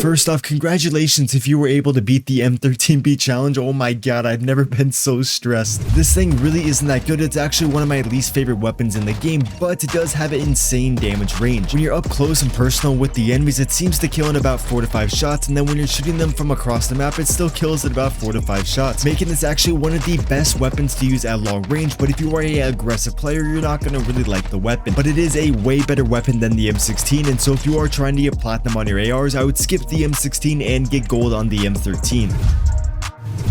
First off, congratulations if you were able to beat the M13b challenge. Oh my god, I've never been so stressed. This thing really isn't that good. It's actually one of my least favorite weapons in the game, but it does have an insane damage range. When you're up close and personal with the enemies, it seems to kill in about 4 to 5 shots, and then when you're shooting them from across the map, it still kills at about 4 to 5 shots, making this actually one of the best weapons to use at long range. But if you are an aggressive player, you're not going to really like the weapon. But it is a way better weapon than the M16, and so if you are trying to get platinum on your ARs, I would skip the M16 and get gold on the M13.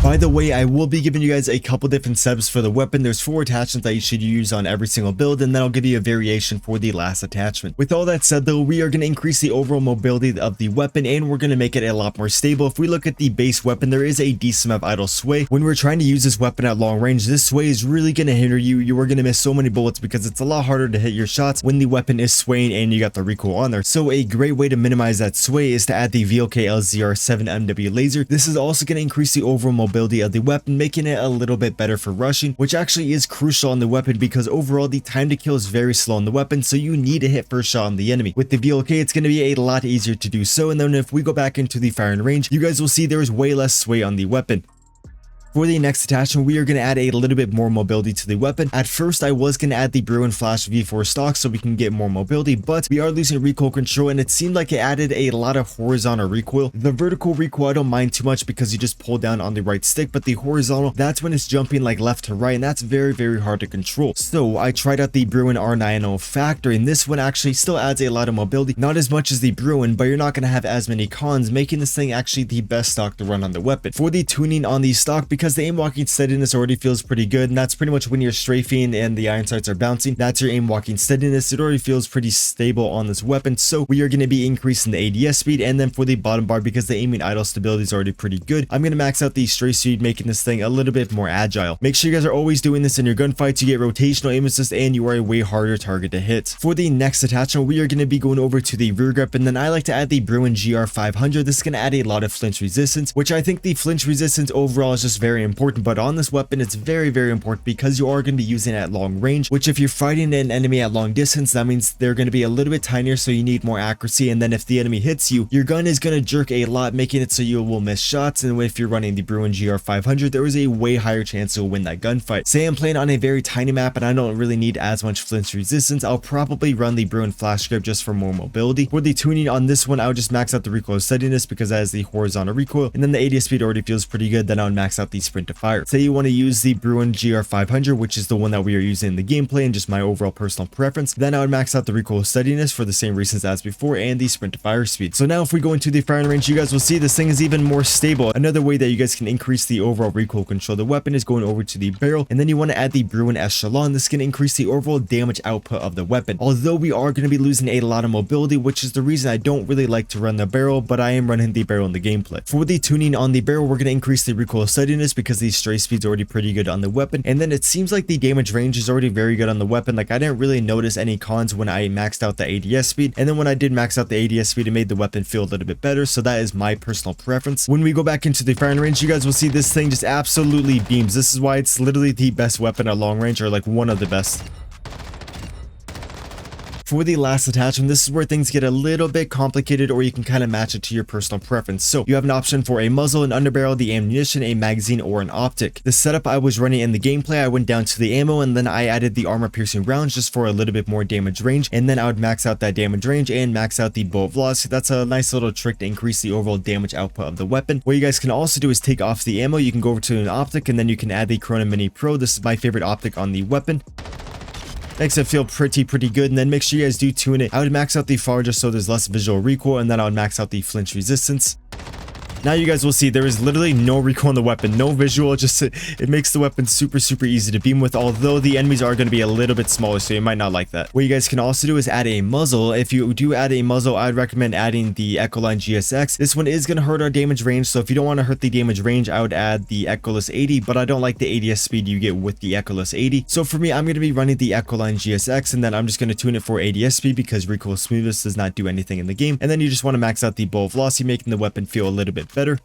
By the way, I will be giving you guys a couple different setups for the weapon. There's 4 attachments that you should use on every single build, and then I'll give you a variation for the last attachment. With all that said though, we are going to increase the overall mobility of the weapon, and we're going to make it a lot more stable. If we look at the base weapon, there is a decent amount of idle sway. When we're trying to use this weapon at long range, this sway is really going to hinder you. You are going to miss so many bullets because it's a lot harder to hit your shots when the weapon is swaying and you got the recoil on there. So a great way to minimize that sway is to add the VLK LZR7 MW laser. This is also going to increase the overall mobility of the weapon, making it a little bit better for rushing, which actually is crucial on the weapon because overall the time to kill is very slow on the weapon, so you need to hit first shot on the enemy. With the VLK, it's going to be a lot easier to do so, and then if we go back into the firing range, you guys will see there is way less sway on the weapon. For the next attachment, we are going to add a little bit more mobility to the weapon. At first, I was going to add the Bruin Flash V4 stock so we can get more mobility, but we are losing recoil control, and it seemed like it added a lot of horizontal recoil. The vertical recoil I don't mind too much because you just pull down on the right stick, but the horizontal, that's when it's jumping like left to right, and that's very, very hard to control. So I tried out the Bruin R90 Factory, and this one actually still adds a lot of mobility, not as much as the Bruin, but you're not going to have as many cons, making this thing actually the best stock to run on the weapon. For the tuning on the stock, because the aim walking steadiness already feels pretty good, and that's pretty much when you're strafing and the iron sights are bouncing, that's your aim walking steadiness. It already feels pretty stable on this weapon, so we are going to be increasing the ADS speed. And then for the bottom bar, because the aiming idle stability is already pretty good, I'm going to max out the stray speed, making this thing a little bit more agile. Make sure you guys are always doing this in your gunfights. You get rotational aim assist and you are a way harder target to hit. For the next attachment, we are going to be going over to the rear grip, and then I like to add the Bruin GR500. This is going to add a lot of flinch resistance, which I think the flinch resistance overall is just very important, but on this weapon it's very, very important because you are going to be using it at long range, which if you're fighting an enemy at long distance, that means they're going to be a little bit tinier, so you need more accuracy. And then if the enemy hits you, your gun is going to jerk a lot, making it so you will miss shots. And if you're running the Bruin GR500, there is a way higher chance to win that gunfight. Say I'm playing on a very tiny map and I don't really need as much flinch resistance, I'll probably run the Bruin Flash grip just for more mobility. For the tuning on this one, I would just max out the recoil steadiness because that has the horizontal recoil, and then the ADS speed already feels pretty good. Then I would max out the sprint to fire. Say you want to use the Bruin GR500, which is the one that we are using in the gameplay and just my overall personal preference, then I would max out the recoil steadiness for the same reasons as before and the sprint to fire speed. So now if we go into the firing range, you guys will see this thing is even more stable. Another way that you guys can increase the overall recoil control of the weapon is going over to the barrel, and then you want to add the Bruin Echelon. This can increase the overall damage output of the weapon. Although we are going to be losing a lot of mobility, which is the reason I don't really like to run the barrel, but I am running the barrel in the gameplay. For the tuning on the barrel, we're going to increase the recoil steadiness because the stray speed's already pretty good on the weapon, and then it seems like the damage range is already very good on the weapon. Like I didn't really notice any cons when I maxed out the ADS speed, and then when I did max out the ADS speed, it made the weapon feel a little bit better. So that is my personal preference. When we go back into the firing range, you guys will see this thing just absolutely beams. This is why it's literally the best weapon at long range, or like one of the best. For the last attachment, this is where things get a little bit complicated, or you can kind of match it to your personal preference. So you have an option for a muzzle, an underbarrel, the ammunition, a magazine, or an optic. The setup I was running in the gameplay, I went down to the ammo, and then I added the armor piercing rounds just for a little bit more damage range, and then I would max out that damage range and max out the bullet velocity. That's a nice little trick to increase the overall damage output of the weapon. What you guys can also do is take off the ammo. You can go over to an optic, and then you can add the Corona Mini Pro. This is my favorite optic on the weapon. Makes it feel pretty good, and then make sure you guys do tune it. I would max out the FAR just so there's less visual recoil, and then I would max out the flinch resistance. Now you guys will see there is literally no recoil on the weapon, no visual, just it makes the weapon super easy to beam with, although the enemies are going to be a little bit smaller, so you might not like that. What you guys can also do is add a muzzle. If you do add a muzzle, I'd recommend adding the Echoline GSX. This one is going to hurt our damage range, so if you don't want to hurt the damage range, I would add the Echoless 80, but I don't like the ADS speed you get with the Echoless 80. So for me, I'm going to be running the Echoline GSX, and then I'm just going to tune it for ADS speed because recoil smoothness does not do anything in the game. And then you just want to max out the bullet velocity, making the weapon feel a little bit better.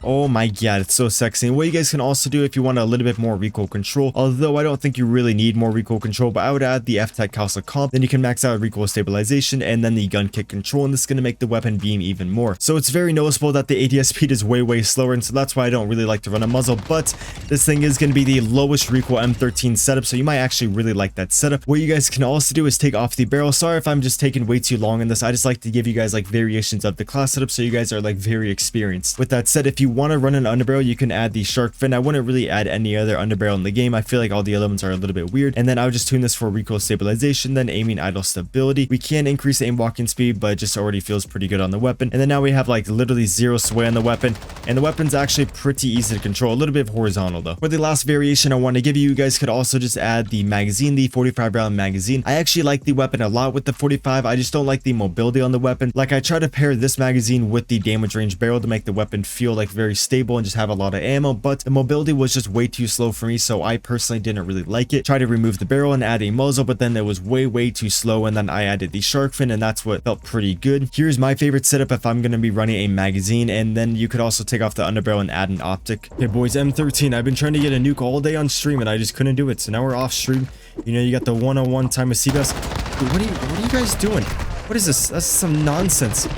Oh my god, it's so sexy. And what you guys can also do if you want a little bit more recoil control, although I don't think you really need more recoil control, but I would add the F-Tech Castle comp, then you can max out recoil stabilization and then the gun kick control, and this is going to make the weapon beam even more. So it's very noticeable that the ADS speed is way slower, and so that's why I don't really like to run a muzzle, but this thing is going to be the lowest recoil M13 setup, so you might actually really like that setup. What you guys can also do is take off the barrel. Sorry if I'm just taking way too long on this. I just like to give you guys like variations of the class setup so you guys are like very experienced. With that said, if you want to run an underbarrel, you can add the shark fin. I wouldn't really add any other underbarrel in the game. I feel like all the elements are a little bit weird. And then I would just tune this for recoil stabilization, then aiming idle stability. We can increase the aim walking speed, but it just already feels pretty good on the weapon. And then now we have like literally zero sway on the weapon, and the weapon's actually pretty easy to control, a little bit horizontal though. For the last variation I want to give you, you guys could also just add the magazine, the 45 round magazine. I actually like the weapon a lot with the 45. I just don't like the mobility on the weapon. Like, I try to pair this magazine with the damage range barrel to make the weapon feel like very stable and just have a lot of ammo, but the mobility was just way too slow for me, so I personally didn't really like it. Tried to remove the barrel and add a muzzle, but then it was way too slow, and then I added the shark fin, and that's what felt pretty good. Here's my favorite setup if I'm going to be running a magazine, and then you could also take off the underbarrel and add an optic. Okay boys, M13, I've been trying to get a nuke all day on stream and I just couldn't do it, so now we're off stream. You know, you got the one-on-one time with Cbass. Dude, what are you guys doing? What is this? That's some nonsense.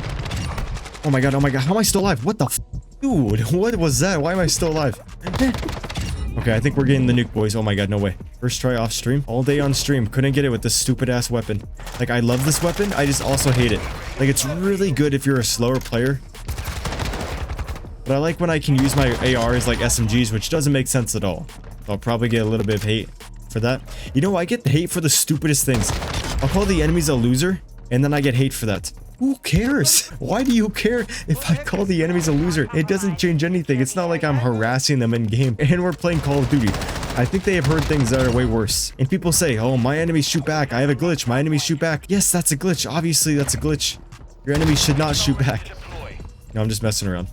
Oh my god, how am I still alive? What the f? Dude, what was that? Why am I still alive? Okay, I think we're getting the nuke, boys. Oh my god, no way. First try off stream. All day on stream. Couldn't get it with this stupid ass weapon. Like, I love this weapon. I just also hate it. Like, it's really good if you're a slower player. But I like when I can use my ARs like SMGs, which doesn't make sense at all. I'll probably get a little bit of hate for that. You know, I get the hate for the stupidest things. I'll call the enemies a loser, and then I get hate for that. Who cares? Why do you care if I call the enemies a loser? It doesn't change anything. It's not like I'm harassing them in game, and we're playing Call of Duty. I think they have heard things that are way worse. And people say, oh, my enemies shoot back. I have a glitch. My enemies shoot back. Yes, that's a glitch. Obviously, that's a glitch. Your enemies should not shoot back. No, I'm just messing around.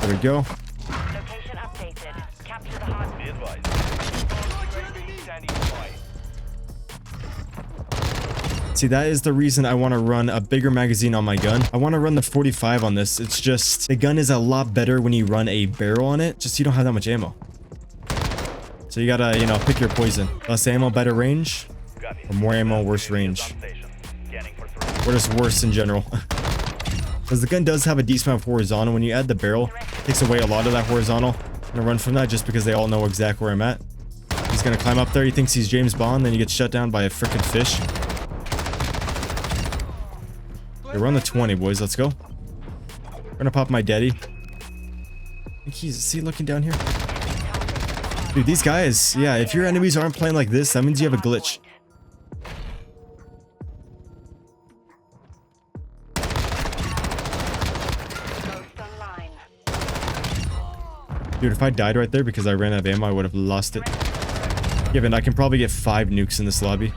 There we go. Location updated. Capture the hard. Be advised. See, that is the reason I want to run a bigger magazine on my gun. I want to run the 45 on this. It's just, the gun is a lot better when you run a barrel on it. Just you don't have that much ammo. So you gotta, you know, pick your poison. Less ammo, better range. Or more ammo, worse range. Or just worse in general. Because the gun does have a decent amount of horizontal. When you add the barrel, it takes away a lot of that horizontal. I'm gonna run from that just because they all know exactly where I'm at. He's gonna climb up there. He thinks he's James Bond. Then he gets shut down by a freaking fish. Okay, we're on the 20, boys. Let's go. We're gonna pop my daddy. Is he looking down here? Dude, these guys. Yeah, if your enemies aren't playing like this, that means you have a glitch. Dude, if I died right there because I ran out of ammo, I would have lost it. Given I can probably get 5 nukes in this lobby.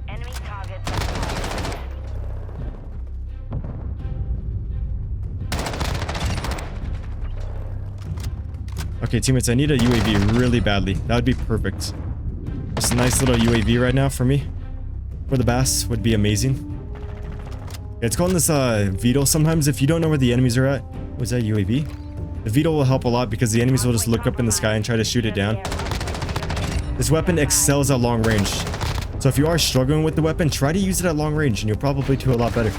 Enemy target. Okay, teammates, I need a UAV really badly. That would be perfect. Just a nice little UAV right now for me. For the Bass would be amazing. It's called this VTOL. Sometimes if you don't know where the enemies are at, was that UAV? The VTOL will help a lot because the enemies will just look up in the sky and try to shoot it down. This weapon excels at long range. So if you are struggling with the weapon, try to use it at long range and you'll probably do a lot better.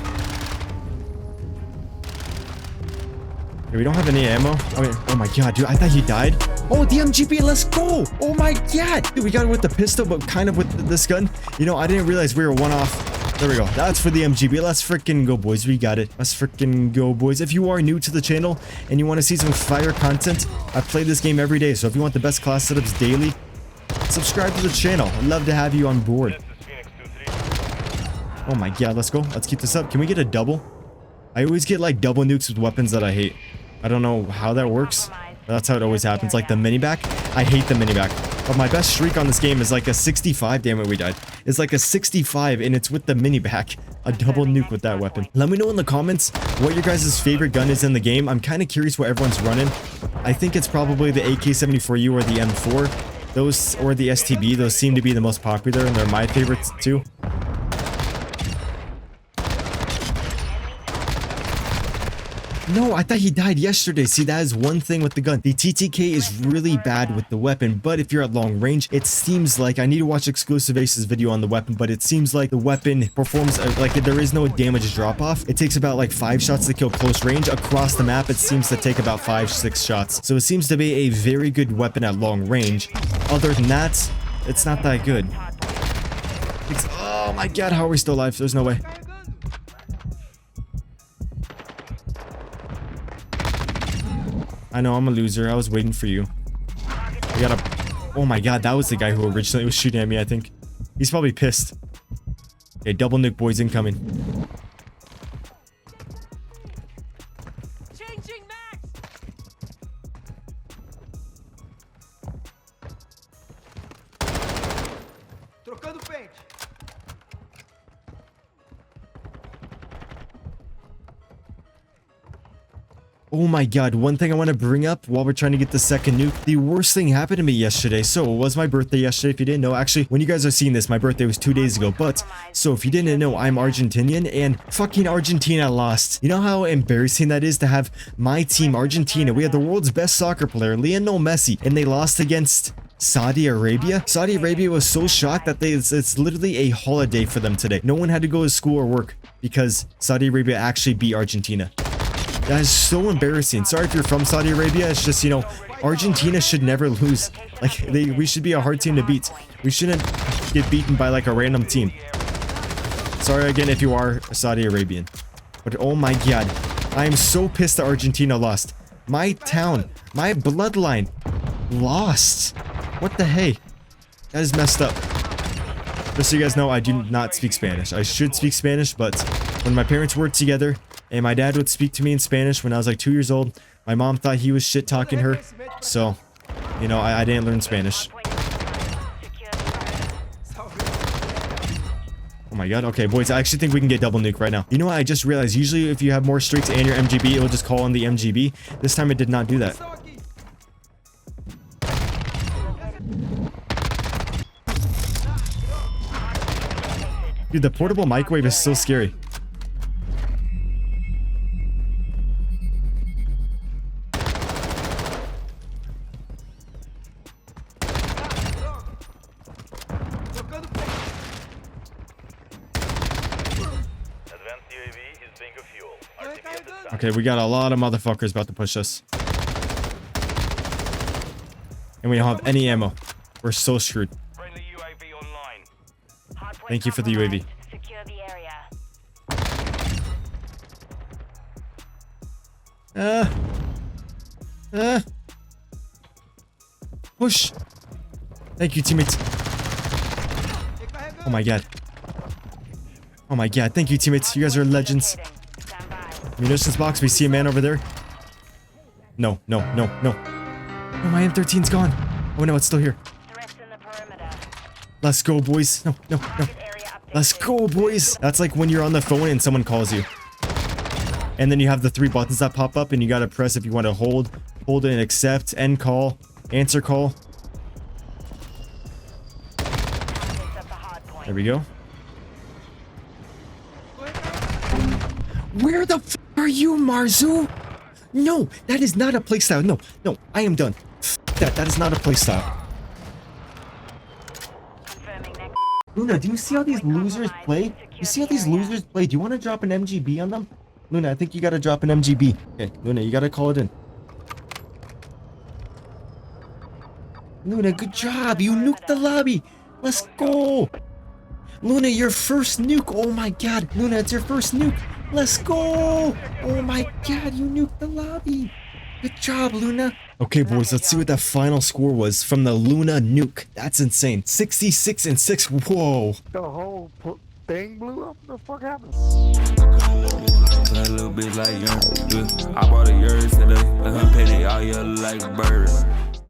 Okay, we don't have any ammo. I mean, oh my god, dude, I thought he died. Oh, the MGB, let's go. Oh my god. Dude, we got it with the pistol, but kind of with this gun. You know, I didn't realize we were one off. There we go. That's for the MGB. Let's freaking go, boys. We got it. Let's freaking go, boys. If you are new to the channel and you want to see some fire content, I play this game every day. So if you want the best class setups daily, subscribe to the channel. I'd love to have you on board. Oh my god, let's go. Let's keep this up. Can we get a double? I always get like double nukes with weapons that I hate. I don't know how that works, but that's how it always happens. Like the mini-back. I hate the mini-back. But my best streak on this game is like a 65. Damn it, we died. It's like a 65 and it's with the mini-back. A double nuke with that weapon. Let me know in the comments what your guys' favorite gun is in the game. I'm kind of curious what everyone's running. I think it's probably the AK-74U or the M4. Those, or the STB. Those seem to be the most popular and they're my favorites too. No, I thought he died yesterday. See, that is one thing with the gun. The TTK is really bad with the weapon, but if you're at long range, it seems like, I need to watch Exclusive Ace's video on the weapon, but it seems like the weapon performs, like there is no damage drop off. It takes about like 5 shots to kill close range. Across the map, it seems to take about 5-6 shots. So it seems to be a very good weapon at long range. Other than that, it's not that good. Oh my god, how are we still alive? There's no way. I know, I'm a loser. I was waiting for you. We gotta... Oh my god, that was the guy who originally was shooting at me, I think. He's probably pissed. Okay, double nuke boys incoming. Changing max. Trocando pente. Oh my god, one thing I want to bring up while we're trying to get the second nuke. The worst thing happened to me yesterday. So it was my birthday yesterday, if you didn't know. Actually, when you guys are seeing this, my birthday was 2 days ago. But, so if you didn't know, I'm Argentinian and fucking Argentina lost. You know how embarrassing that is to have my team, Argentina. We had the world's best soccer player, Lionel Messi, and they lost against Saudi Arabia. Saudi Arabia was so shocked that it's literally a holiday for them today. No one had to go to school or work because Saudi Arabia actually beat Argentina. That is so embarrassing. Sorry if you're from Saudi Arabia. It's just, you know, Argentina should never lose. Like, we should be a hard team to beat. We shouldn't get beaten by like a random team. Sorry again if you are Saudi Arabian. But oh my god, I am so pissed that Argentina lost. My town, my bloodline lost. What the hey? That is messed up. Just so you guys know, I do not speak Spanish. I should speak Spanish, but when my parents worked together and my dad would speak to me in Spanish when I was like 2 years old, my mom thought he was shit talking her. So, you know, I didn't learn Spanish. Oh my god. Okay, boys, I actually think we can get double nuke right now. You know what? I just realized usually if you have more streaks and your MGB, it will just call on the MGB. This time it did not do that. Dude, the portable microwave is so scary. Okay, we got a lot of motherfuckers about to push us. And we don't have any ammo. We're so screwed. Thank you for the UAV. Secure the area. Push. Thank you, teammates. Oh my god. Oh my god. Thank you, teammates. You guys are legends. Munitions box. We see a man over there. No, no, no, no. Oh, my M13's gone. Oh no, it's still here. Let's go, boys. No, no, no. Let's go, boys. That's like when you're on the phone and someone calls you. And then you have the 3 buttons that pop up and you gotta press if you want to hold it and accept, end call, answer call. There we go. Where the f are you, Marzu? No, that is not a playstyle. No, no, I am done. That is not a playstyle. Luna, do you see how these losers play? You see how these losers play? Do you want to drop an MGB on them? Luna, I think you got to drop an MGB. Okay, Luna, you got to call it in. Luna, good job. You nuked the lobby. Let's go. Luna, your first nuke. Oh my god. Luna, it's your first nuke. Let's go. Oh my god, you nuked the lobby. Good job, Luna. Okay, boys, let's see what that final score was from the Luna nuke. That's insane. 66 and 6. Whoa. The whole thing blew up. What the fuck happened? That little bitch like young. I bought a yard today. Let her penny all yellow like a bird.